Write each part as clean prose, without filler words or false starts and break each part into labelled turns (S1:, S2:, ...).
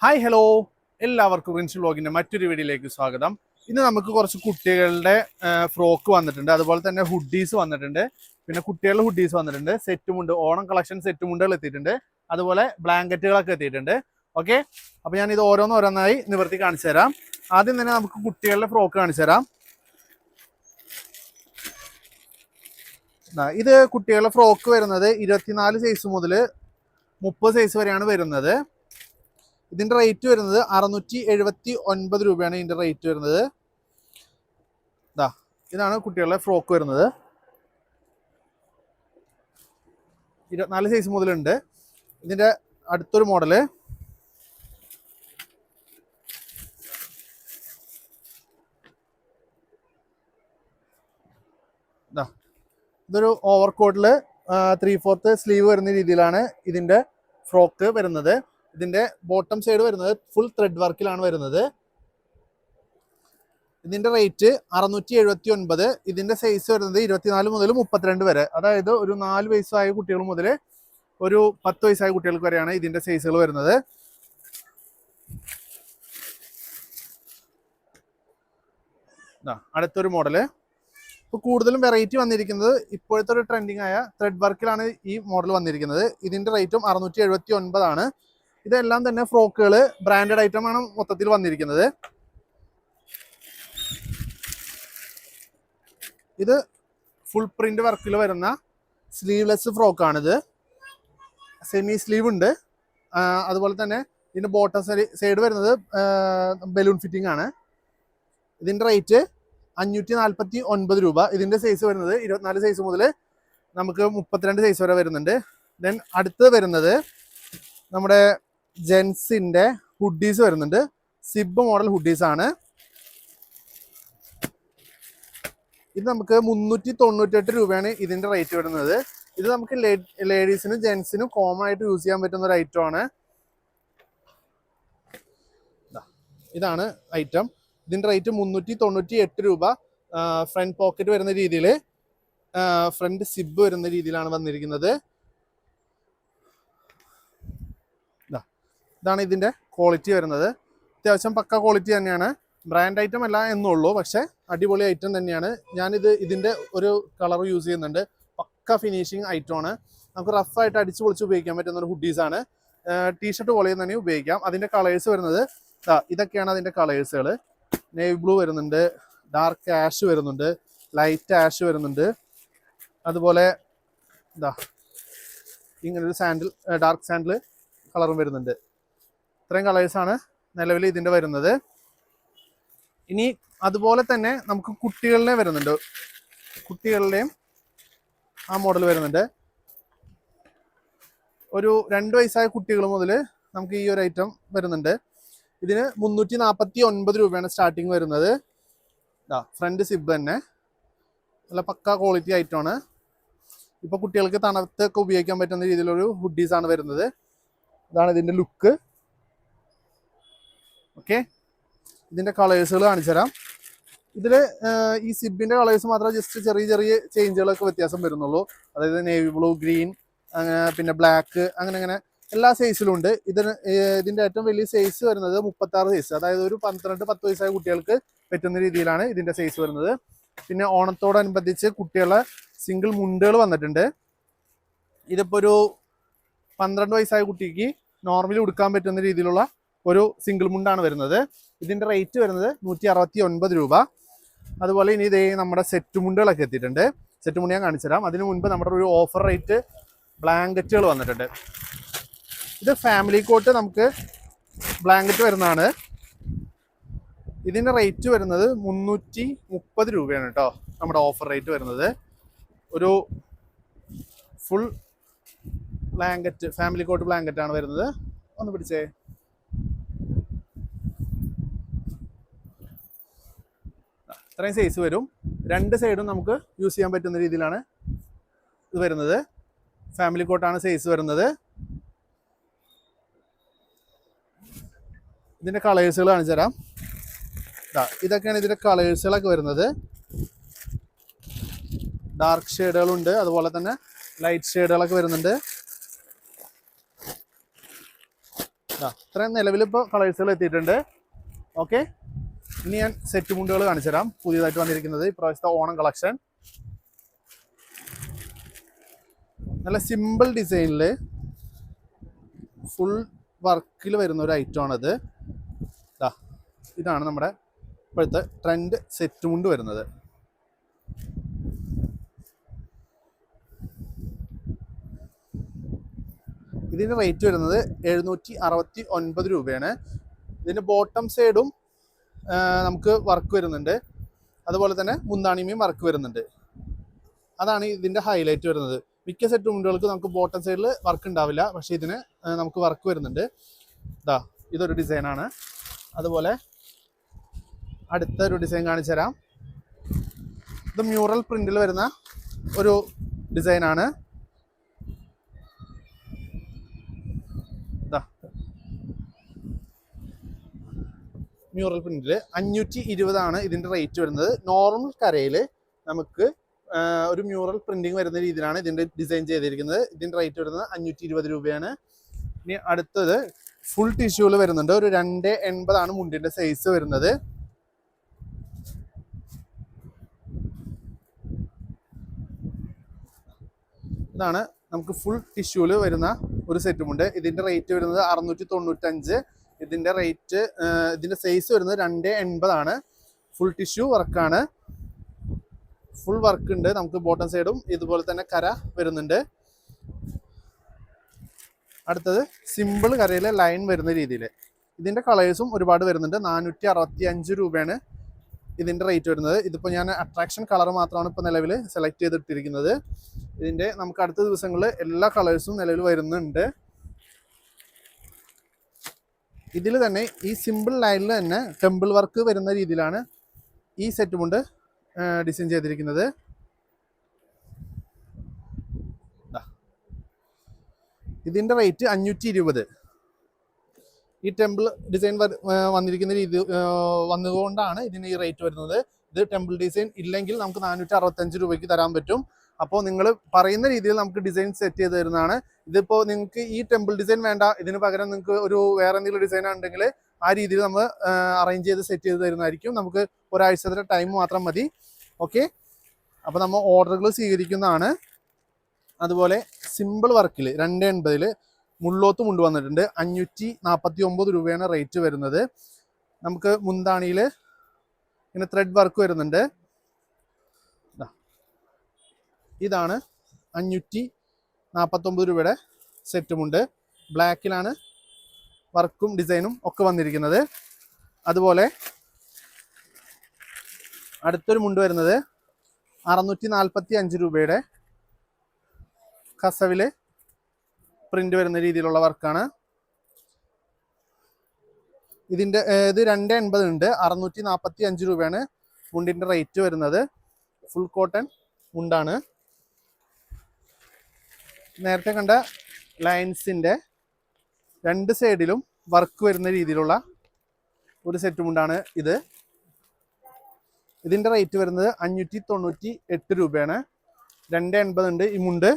S1: Hi hello, എല്ലാവർക്കും rinse വ്ലോഗിൻ്റെ മറ്റൊരു വീഡിയോയിലേക്ക് സ്വാഗതം. ഇന്ന് നമുക്ക് കുറച്ച് കുട്ടികളുടെ ഫ്രോക്ക് വന്നിട്ടുണ്ട്, അതുപോലെ തന്നെ ഹുഡീസ് വന്നിട്ടുണ്ട്, പിന്നെ കുട്ടികളുടെ ഹുഡീസ് വന്നിട്ടുണ്ട്, സെറ്റുമുണ്ട്, ഓണം കളക്ഷൻ സെറ്റുമുണ്ടുകൾ എത്തിയിട്ടുണ്ട്, അതുപോലെ ബ്ലാങ്കറ്റുകളൊക്കെ എത്തിയിട്ടുണ്ട്. ഓക്കെ, അപ്പോൾ ഞാൻ ഇത് ഓരോന്നായി നിവർത്തി കാണിച്ചു തരാം. ആദ്യം തന്നെ നമുക്ക് കുട്ടികളുടെ ഫ്രോക്ക് കാണിച്ചു തരാം. ഇത് കുട്ടികളുടെ ഫ്രോക്ക് വരുന്നത് 24 സൈസ് മുതൽ 30 സൈസ് വരെയാണ് വരുന്നത്. ഇതിന്റെ റേറ്റ് വരുന്നത് 679 രൂപയാണ് ഇതിന്റെ റേറ്റ് വരുന്നത്. ഇതാണ് കുട്ടികളുടെ ഫ്രോക്ക് വരുന്നത്. 24 സൈസ് മുതലുണ്ട്. ഇതിന്റെ അടുത്തൊരു മോഡല് ഇതൊരു ഓവർകോട്ടില് 3/4 സ്ലീവ് വരുന്ന രീതിയിലാണ് ഇതിന്റെ ഫ്രോക്ക് വരുന്നത്. ഇതിന്റെ ബോട്ടം സൈഡ് വരുന്നത് ഫുൾ ത്രെഡ് വർക്കിലാണ് വരുന്നത്. ഇതിന്റെ റേറ്റ് 679. ഇതിന്റെ സൈസ് വരുന്നത് 24 മുതൽ 32 വരെ, അതായത് ഒരു 4 വയസ്സായ കുട്ടികൾ മുതൽ ഒരു 10 വയസ്സായ കുട്ടികൾക്ക് വരെയാണ് ഇതിന്റെ സൈസുകൾ വരുന്നത്. അടുത്തൊരു മോഡല്. ഇപ്പോൾ കൂടുതലും വെറൈറ്റി വന്നിരിക്കുന്നത് ഇപ്പോഴത്തെ ഒരു ട്രെൻഡിങ് ആയ ത്രെഡ് വർക്കിലാണ് ഈ മോഡൽ വന്നിരിക്കുന്നത്. ഇതിന്റെ റേറ്റും 679 ആണ്. ഇതെല്ലാം തന്നെ ഫ്രോക്കുകൾ ബ്രാൻഡഡ് ഐറ്റമാണ് മൊത്തത്തിൽ വന്നിരിക്കുന്നത്. ഇത് ഫുൾ പ്രിന്റ് വർക്കിൽ വരുന്ന സ്ലീവ്ലെസ് ഫ്രോക്കാണിത്. സെമി സ്ലീവ് ഉണ്ട്. അതുപോലെ തന്നെ ഇതിന്റെ ബോട്ടം സൈഡ് വരുന്നത് ബലൂൺ ഫിറ്റിംഗ് ആണ്. ഇതിന്റെ റേറ്റ് 549 രൂപ. ഇതിന്റെ സൈസ് വരുന്നത് 24 സൈസ് മുതൽ നമുക്ക് 32 സൈസ് വരെ വരുന്നുണ്ട്. ദെൻ അടുത്ത് വരുന്നത് നമ്മുടെ ജെൻസിന്റെ ഹുഡീസ് വരുന്നുണ്ട്. സിബ് മോഡൽ ഹുഡീസ് ആണ്. ഇത് നമുക്ക് 398 രൂപയാണ് ഇതിന്റെ റേറ്റ് വരുന്നത്. ഇത് നമുക്ക് ലേഡീസിനും ജെൻസിനും കോമൺ ആയിട്ട് യൂസ് ചെയ്യാൻ പറ്റുന്ന ഒരു ഐറ്റം ആണ്. ഇതാണ് ഐറ്റം. ഇതിന്റെ റേറ്റ് 398 രൂപ. ഫ്രണ്ട് പോക്കറ്റ് വരുന്ന രീതിയിൽ, ഫ്രണ്ട് സിബ് വരുന്ന രീതിയിലാണ് വന്നിരിക്കുന്നത്. ഇതാണ് ഇതിന്റെ ക്വാളിറ്റി വരുന്നത്. അത്യാവശ്യം പക്ക ക്വാളിറ്റി തന്നെയാണ്. ബ്രാൻഡ് ഐറ്റം അല്ല എന്നുള്ളൂ, പക്ഷെ അടിപൊളി ഐറ്റം തന്നെയാണ്. ഇതിന്റെ ഒരു കളർ യൂസ് ചെയ്യുന്നുണ്ട്. പക്ക ഫിനിഷിങ് ഐറ്റം ആണ്. നമുക്ക് റഫായിട്ട് അടിച്ചു പൊളിച്ച് ഉപയോഗിക്കാൻ പറ്റുന്ന ഒരു ഹുഡീസ് ആണ്. ടീഷർട്ട് പോലെ തന്നെ ഉപയോഗിക്കാം. അതിന്റെ കളേഴ്സ് വരുന്നത് ഇതൊക്കെയാണ് അതിന്റെ കളേഴ്സുകൾ. നേവി ബ്ലൂ വരുന്നുണ്ട്, ഡാർക്ക് ആഷ് വരുന്നുണ്ട്, ലൈറ്റ് ആഷ് വരുന്നുണ്ട്, അതുപോലെ ഇങ്ങനൊരു സാൻഡിൽ, ഡാർക്ക് സാൻഡിൽ കളറും വരുന്നുണ്ട്. ഇത്രയും കളേഴ്സാണ് നിലവിൽ ഇതിൻ്റെ വരുന്നത്. ഇനി അതുപോലെ തന്നെ നമുക്ക് കുട്ടികളുടെ വരുന്നുണ്ട്. കുട്ടികളുടെയും ആ മോഡൽ വരുന്നുണ്ട്. ഒരു 2 വയസ്സായ കുട്ടികൾ മുതൽ നമുക്ക് ഈ ഒരു ഐറ്റം വരുന്നുണ്ട്. ഇതിന് 349 രൂപയാണ് സ്റ്റാർട്ടിങ് വരുന്നത്. ഫ്രണ്ട് സിബ് തന്നെ, നല്ല പക്ക ക്വാളിറ്റി ഐറ്റമാണ്. ഇപ്പോൾ കുട്ടികൾക്ക് തണുത്തൊക്കെ ഉപയോഗിക്കാൻ പറ്റുന്ന രീതിയിലൊരു ഹുഡീസാണ് വരുന്നത്. ഇതാണ് ഇതിൻ്റെ ലുക്ക്. ഓക്കെ, ഇതിൻ്റെ കളേഴ്സുകൾ കാണിച്ചു തരാം. ഇതിൽ ഈ സിബിൻ്റെ കളേഴ്സ് മാത്രമേ ജസ്റ്റ് ചെറിയ ചേഞ്ചുകളൊക്കെ വ്യത്യാസം വരുന്നുള്ളൂ. അതായത് നേവി ബ്ലൂ, ഗ്രീൻ, പിന്നെ ബ്ലാക്ക്, അങ്ങനെ എല്ലാ സൈസിലും ഉണ്ട്. ഇതിന്റെ ഏറ്റവും വലിയ സൈസ് വരുന്നത് 36 സൈസ്, അതായത് ഒരു 12-10 വയസ്സായ കുട്ടികൾക്ക് പറ്റുന്ന രീതിയിലാണ് ഇതിന്റെ സൈസ് വരുന്നത്. പിന്നെ ഓണത്തോടനുബന്ധിച്ച് കുട്ടികളെ സിംഗിൾ മുണ്ടുകൾ വന്നിട്ടുണ്ട്. ഇതിപ്പോൾ ഒരു 12 വയസ്സായ കുട്ടിക്ക് നോർമലി ഉടുക്കാൻ പറ്റുന്ന രീതിയിലുള്ള ഒരു സിംഗിൾ മുണ്ടാണ് വരുന്നത്. ഇതിന്റെ റേറ്റ് വരുന്നത് 169 രൂപ. അതുപോലെ ഇനി ഇതേ നമ്മുടെ സെറ്റ് മുണ്ടുകളൊക്കെ എത്തിയിട്ടുണ്ട്. സെറ്റ് മുണ്ട് ഞാൻ കാണിച്ചു തരാം. അതിനു മുൻപ് നമ്മുടെ ഒരു ഓഫർ റേറ്റ് ബ്ലാങ്കറ്റുകൾ വന്നിട്ടുണ്ട്. ഇത് ഫാമിലി കോട്ട് നമുക്ക് ബ്ലാങ്കറ്റ് വരുന്നതാണ്. ഇതിൻ്റെ റേറ്റ് വരുന്നത് 330 രൂപയാണ് കേട്ടോ. നമ്മുടെ ഓഫർ റേറ്റ് വരുന്നത് ഒരു full blanket, family cot blanket ആണ് വരുന്നത്. ഒന്ന് പിടിച്ചേ. ഇത്രയും സൈസ് വരും. 2 സൈഡും നമുക്ക് യൂസ് ചെയ്യാൻ പറ്റുന്ന രീതിയിലാണ് ഇത് വരുന്നത്. ഫാമിലി കോട്ടാണ് സൈസ് വരുന്നത്. ഇതിൻ്റെ കളേഴ്സുകൾ കാണിച്ചു തരാം. ഇതൊക്കെയാണ് ഇതിൻ്റെ കളേഴ്സുകളൊക്കെ വരുന്നത്. ഡാർക്ക് ഷെയ്ഡുകളുണ്ട്, അതുപോലെ തന്നെ ലൈറ്റ് ഷെയ്ഡുകളൊക്കെ വരുന്നുണ്ട്. ഇത്രയും നിലവിൽ ഇപ്പോൾ കളേഴ്സുകൾ എത്തിയിട്ടുണ്ട്. ഓക്കെ, ഇനി ഞാൻ സെറ്റ് മുണ്ടുകൾ കാണിച്ചു തരാം. പുതിയതായിട്ട് വന്നിരിക്കുന്നത് ഇപ്രാവശ്യത്തെ ഓണം കളക്ഷൻ. നല്ല സിമ്പിൾ ഡിസൈനിൽ ഫുൾ വർക്കിൽ വരുന്ന ഒരു ഐറ്റം ആണത്. ഇതാണ് നമ്മുടെ ഇപ്പോഴത്തെ ട്രെൻഡ് സെറ്റ് മുണ്ട് വരുന്നത്. ഇതിൻ്റെ റേറ്റ് വരുന്നത് 769 രൂപയാണ്. ഇതിൻ്റെ ബോട്ടം സൈഡും നമുക്ക് വർക്ക് വരുന്നുണ്ട്, അതുപോലെ തന്നെ മുന്താണിമയും വർക്ക് വരുന്നുണ്ട്. അതാണ് ഇതിൻ്റെ ഹൈലൈറ്റ് വരുന്നത്. മിക്ക സെറ്റ് മുണ്ടുകൾക്ക് നമുക്ക് ബോട്ടം സൈഡിൽ വർക്ക് ഉണ്ടാവില്ല, പക്ഷേ ഇതിന് നമുക്ക് വർക്ക് വരുന്നുണ്ട്. ഇതൊരു ഡിസൈനാണ്. അതുപോലെ അടുത്തൊരു ഡിസൈൻ കാണിച്ചു തരാം. ഇത് മ്യൂറൽ പ്രിന്റിൽ വരുന്ന ഒരു ഡിസൈനാണ്. മ്യൂറൽ പ്രിന്റിൽ 520 ഇതിൻ്റെ റേറ്റ് വരുന്നത്. നോർമൽ കരയിൽ നമുക്ക് ഒരു മ്യൂറൽ പ്രിന്റിങ് വരുന്ന രീതിയിലാണ് ഇതിൻ്റെ ഡിസൈൻ ചെയ്തിരിക്കുന്നത്. ഇതിൻ്റെ റേറ്റ് വരുന്നത് 520 രൂപയാണ്. ഇനി അടുത്തത് ഫുൾ ടിഷ്യൂവിൽ വരുന്നുണ്ട്. ഒരു 280 മുണ്ടിൻ്റെ സൈസ് വരുന്നത്. ഇതാണ് നമുക്ക് ഫുൾ ടിഷ്യൂവിൽ വരുന്ന ഒരു സെറ്റുമുണ്ട്. ഇതിൻ്റെ റേറ്റ് വരുന്നത് 695. ഇതിൻ്റെ സൈസ് വരുന്നത് 280. ഫുൾ ടിഷ്യൂ വർക്കാണ്. ഫുൾ വർക്ക് ഉണ്ട്. നമുക്ക് ബോട്ടം സൈഡും ഇതുപോലെ തന്നെ കര വരുന്നുണ്ട്. അടുത്തത് സിമ്പിൾ കരയിലെ ലൈൻ വരുന്ന രീതിയിൽ. ഇതിൻ്റെ കളേഴ്സും ഒരുപാട് വരുന്നുണ്ട്. 465 രൂപയാണ് ഇതിൻ്റെ റേറ്റ് വരുന്നത്. ഇതിപ്പോൾ ഞാൻ അട്രാക്ഷൻ കളർ മാത്രമാണ് ഇപ്പോൾ നിലവിൽ സെലക്ട് ചെയ്തിട്ടിരിക്കുന്നത്. ഇതിൻ്റെ നമുക്ക് അടുത്ത ദിവസങ്ങളിൽ എല്ലാ കളേഴ്സും നിലവിൽ വരുന്നുണ്ട്. ഇതിൽ തന്നെ ഈ സിമ്പിൾ ലൈനിൽ തന്നെ ടെമ്പിൾ വർക്ക് വരുന്ന രീതിയിലാണ് ഈ സെറ്റ് കൊണ്ട് ഡിസൈൻ ചെയ്തിരിക്കുന്നത്. ഇതിൻ്റെ റേറ്റ് 520. ഈ ടെമ്പിൾ ഡിസൈൻ വന്നിരിക്കുന്ന രീതി വന്നുകൊണ്ടാണ് ഇതിന് ഈ റേറ്റ് വരുന്നത്. ഇത് ടെമ്പിൾ ഡിസൈൻ ഇല്ലെങ്കിൽ നമുക്ക് 465 രൂപയ്ക്ക് തരാൻ പറ്റും. അപ്പോൾ നിങ്ങൾ പറയുന്ന രീതിയിൽ നമുക്ക് ഡിസൈൻ സെറ്റ് ചെയ്ത് തരുന്നതാണ്. ഇതിപ്പോൾ നിങ്ങൾക്ക് ഈ ടെമ്പിൾ ഡിസൈൻ വേണ്ട, ഇതിന് പകരം നിങ്ങൾക്ക് ഒരു വേറെ എന്തെങ്കിലും ഡിസൈൻ ഉണ്ടെങ്കിൽ ആ രീതിയിൽ നമ്മൾ അറേഞ്ച് ചെയ്ത് സെറ്റ് ചെയ്ത് തരുന്നതായിരിക്കും. നമുക്ക് ഒരാഴ്ചത്തെ ടൈം മാത്രം മതി. ഓക്കെ, അപ്പോൾ നമ്മൾ ഓർഡറുകൾ സ്വീകരിക്കുന്നതാണ്. അതുപോലെ സിമ്പിൾ വർക്കിൽ 280 മുള്ളോത്ത് മുണ്ട് വന്നിട്ടുണ്ട്. 549 രൂപയാണ് റേറ്റ് വരുന്നത്. നമുക്ക് മുന്താണിയിൽ ഇങ്ങനെ ത്രെഡ് വർക്ക് വരുന്നുണ്ട്. ഇതാണ് 549 രൂപയുടെ സെറ്റുമുണ്ട്. ബ്ലാക്കിലാണ് വർക്കും ഡിസൈനും ഒക്കെ വന്നിരിക്കുന്നത്. അതുപോലെ അടുത്തൊരു മുണ്ട് വരുന്നത് 645 രൂപയുടെ കസവില് പ്രിന്റ് വരുന്ന രീതിയിലുള്ള വർക്കാണ്. ഇത് 280 ഉണ്ട്. 645 രൂപയാണ് മുണ്ടിൻ്റെ റേറ്റ് വരുന്നത്. ഫുൾ കോട്ടൺ മുണ്ടാണ്. നേരത്തെ കണ്ട ലൈൻസിൻ്റെ 2 സൈഡിലും വർക്ക് വരുന്ന രീതിയിലുള്ള ഒരു സെറ്റ് മുണ്ടാണ് ഇത്. ഇതിൻ്റെ റേറ്റ് വരുന്നത് 598 രൂപയാണ്. 280 ഉണ്ട് ഈ മുണ്ട്.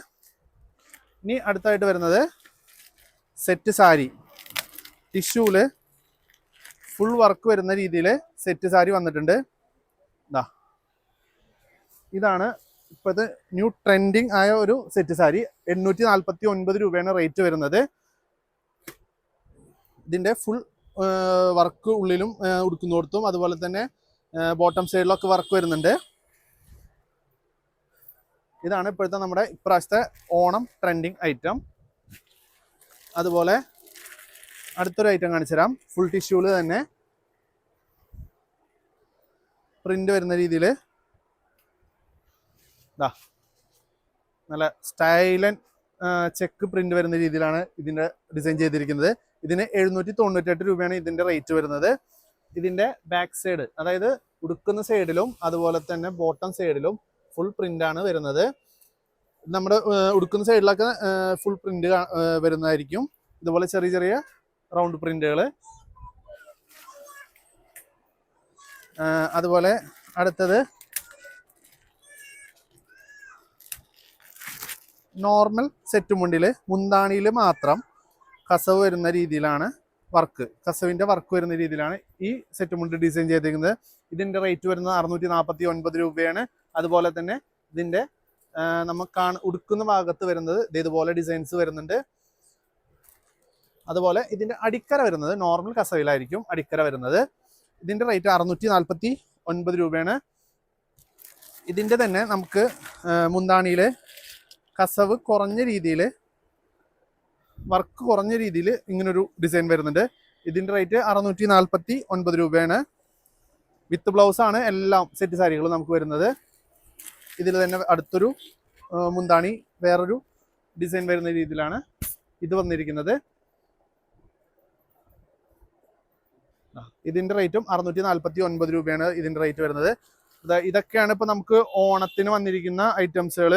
S1: ഇനി അടുത്തായിട്ട് വരുന്നത് സെറ്റ് സാരി. ടിഷ്യൂല് ഫുൾ വർക്ക് വരുന്ന രീതിയിൽ സെറ്റ് സാരി വന്നിട്ടുണ്ട്. ഇതാണ് ഇപ്പോഴത്തെ ന്യൂ ട്രെൻഡിങ് ആയ ഒരു സെറ്റ് സാരി. 849 രൂപയാണ് റേറ്റ് വരുന്നത്. ഇതിൻ്റെ ഫുൾ വർക്ക് ഉള്ളിലും ഉടുക്കുന്നിടത്തും അതുപോലെ തന്നെ ബോട്ടം സൈഡിലൊക്കെ വർക്ക് വരുന്നുണ്ട്. ഇതാണ് ഇപ്പോഴത്തെ നമ്മുടെ ഇപ്രാവശ്യത്തെ ഓണം ട്രെൻഡിങ് ഐറ്റം. അതുപോലെ അടുത്തൊരു ഐറ്റം കാണിച്ചു തരാം. ഫുൾ ടിഷ്യൂല് തന്നെ പ്രിന്റ് വരുന്ന രീതിയിൽ നല്ല സ്റ്റൈലൻ ചെക്ക് പ്രിന്റ് വരുന്ന രീതിയിലാണ് ഇതിൻ്റെ ഡിസൈൻ ചെയ്തിരിക്കുന്നത്. ഇതിന് 798 രൂപയാണ് ഇതിൻ്റെ റേറ്റ് വരുന്നത്. ഇതിൻ്റെ ബാക്ക് സൈഡ്, അതായത് ഉടുക്കുന്ന സൈഡിലും അതുപോലെ തന്നെ ബോട്ടം സൈഡിലും ഫുൾ പ്രിന്റ് ആണ് വരുന്നത്. നമ്മുടെ ഉടുക്കുന്ന സൈഡിലൊക്കെ ഫുൾ പ്രിന്റ് വരുന്നതായിരിക്കും. ഇതുപോലെ ചെറിയ ചെറിയ റൗണ്ട് പ്രിന്റുകൾ. അതുപോലെ അടുത്തത് നോർമൽ സെറ്റ് മുണ്ടിൽ മുന്താണിയിൽ മാത്രം കസവ് വരുന്ന രീതിയിലാണ് വർക്ക്, കസവിൻ്റെ വർക്ക് വരുന്ന രീതിയിലാണ് ഈ സെറ്റ് മുണ്ട് ഡിസൈൻ ചെയ്തിരിക്കുന്നത്. ഇതിൻ്റെ റേറ്റ് വരുന്നത് 649 രൂപയാണ്. അതുപോലെ തന്നെ ഇതിൻ്റെ നമുക്ക് ഉടുക്കുന്ന ഭാഗത്ത് വരുന്നത് ഇതുപോലെ ഡിസൈൻസ് വരുന്നുണ്ട്. അതുപോലെ ഇതിൻ്റെ അടിക്കര വരുന്നത് നോർമൽ കസവിലായിരിക്കും അടിക്കര വരുന്നത്. ഇതിൻ്റെ റേറ്റ് 649 രൂപയാണ്. ഇതിൻ്റെ തന്നെ നമുക്ക് മുന്താണിയിൽ കസവ് കുറഞ്ഞ രീതിയിൽ, വർക്ക് കുറഞ്ഞ രീതിയിൽ ഇങ്ങനൊരു ഡിസൈൻ വരുന്നുണ്ട്. ഇതിൻ്റെ റേറ്റ് 649 രൂപയാണ്. വിത്ത് ബ്ലൗസ് ആണ് എല്ലാം സെറ്റ് സാരികളും നമുക്ക് വരുന്നത്. ഇതിൽ തന്നെ അടുത്തൊരു മുന്താണി വേറൊരു ഡിസൈൻ വരുന്ന രീതിയിലാണ് ഇത് വന്നിരിക്കുന്നത്. ഇതിൻ്റെ റേറ്റും 649 രൂപയാണ് ഇതിൻ്റെ റേറ്റ് വരുന്നത്. ഇതൊക്കെയാണ് ഇപ്പോൾ നമുക്ക് ഓണത്തിന് വന്നിരിക്കുന്ന ഐറ്റംസുകൾ.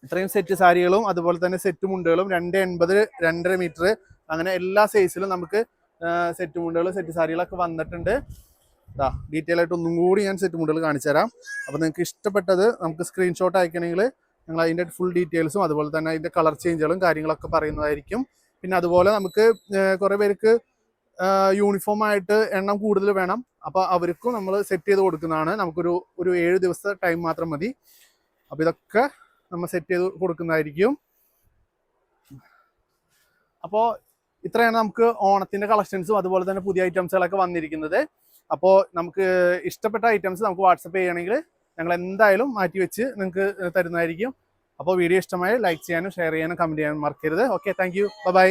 S1: ഇത്രയും സെറ്റ് സാരികളും അതുപോലെ തന്നെ സെറ്റ് മുണ്ടുകളും 280, 2.5 മീറ്റർ അങ്ങനെ എല്ലാ സൈസിലും നമുക്ക് സെറ്റ് മുണ്ടുകൾ സെറ്റ് സാരികളൊക്കെ വന്നിട്ടുണ്ട്. ഡീറ്റെയിൽ ആയിട്ട് ഒന്നും കൂടി ഞാൻ സെറ്റ് മുണ്ടുകൾ കാണിച്ചു തരാം. അപ്പോൾ നിങ്ങൾക്ക് ഇഷ്ടപ്പെട്ടത് നമുക്ക് സ്ക്രീൻഷോട്ട് അയക്കണമെങ്കിൽ ഞങ്ങൾ അതിൻ്റെ ഫുൾ ഡീറ്റെയിൽസും അതുപോലെ തന്നെ അതിൻ്റെ കളർ ചേഞ്ചുകളും കാര്യങ്ങളൊക്കെ പറയുന്നതായിരിക്കും. പിന്നെ അതുപോലെ നമുക്ക് കുറേ പേർക്ക് യൂണിഫോം ആയിട്ട് എണ്ണം കൂടുതൽ വേണം. അപ്പോൾ അവർക്കും നമ്മൾ സെറ്റ് ചെയ്ത് കൊടുക്കുന്നതാണ്. നമുക്കൊരു 7 ദിവസത്തെ ടൈം മാത്രം മതി. അപ്പോൾ ഇതൊക്കെ നമ്മൾ സെറ്റ് ചെയ്ത് കൊടുക്കുന്നതായിരിക്കും. അപ്പോൾ ഇത്രയാണ് നമുക്ക് ഓണത്തിൻ്റെ കളക്ഷൻസും അതുപോലെ തന്നെ പുതിയ ഐറ്റംസുകളൊക്കെ വന്നിരിക്കുന്നത്. അപ്പോൾ നമുക്ക് ഇഷ്ടപ്പെട്ട ഐറ്റംസ് നമുക്ക് വാട്സപ്പ് ചെയ്യണമെങ്കിൽ ഞങ്ങൾ എന്തായാലും മാറ്റി വെച്ച് നിങ്ങൾക്ക് തരുന്നതായിരിക്കും. അപ്പോൾ വീഡിയോ ഇഷ്ടമായി ലൈക്ക് ചെയ്യാനും ഷെയർ ചെയ്യാനും കമൻറ്റ് ചെയ്യാനും മറക്കരുത്. Okay, thank you, by.